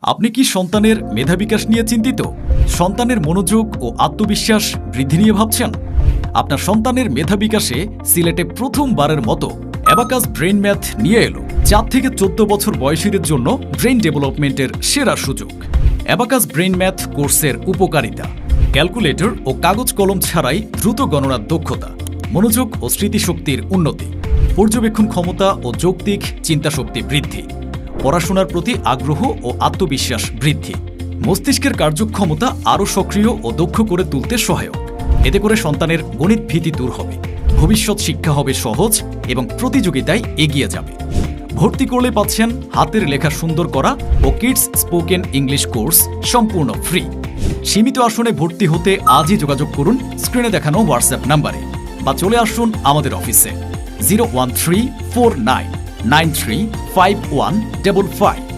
আপনি কি সন্তানের মেধা বিকাশ নিয়ে চিন্তিত? সন্তানের মনোযোগ ও আত্মবিশ্বাস বৃদ্ধি নিয়ে ভাবছেন? আপনার সন্তানের মেধা বিকাশে সিলেটে প্রথমবারের মতো অ্যাবাকাস ব্রেইন ম্যাথ নিয়ে এলো 4 থেকে 14 বছর বয়সীদের জন্য ব্রেইন ডেভেলপমেন্টের সেরা সুযোগ। অ্যাবাকাস ব্রেইন ম্যাথ কোর্সের উপকারিতা: ক্যালকুলেটর ও কাগজ কলম ছাড়াই দ্রুত গণনার দক্ষতা, মনোযোগ ও স্মৃতিশক্তির উন্নতি, পর্যবেক্ষণ ক্ষমতা ও যৌক্তিক চিন্তাশক্তি বৃদ্ধি, পড়াশোনার প্রতি আগ্রহ ও আত্মবিশ্বাস বৃদ্ধি, মস্তিষ্কের কার্যক্ষমতা আরও সক্রিয় ও দক্ষ করে তুলতে সহায়ক। এতে করে সন্তানের গণিত ভীতি দূর হবে, ভবিষ্যৎ শিক্ষা হবে সহজ এবং প্রতিযোগিতায় এগিয়ে যাবে। ভর্তি করলে পাচ্ছেন হাতের লেখা সুন্দর করা ও কিডস স্পোকেন ইংলিশ কোর্স সম্পূর্ণ ফ্রি। সীমিত আসনে ভর্তি হতে আজই যোগাযোগ করুন স্ক্রিনে দেখানো হোয়াটসঅ্যাপ নাম্বারে বা চলে আসুন আমাদের অফিসে 01349935155।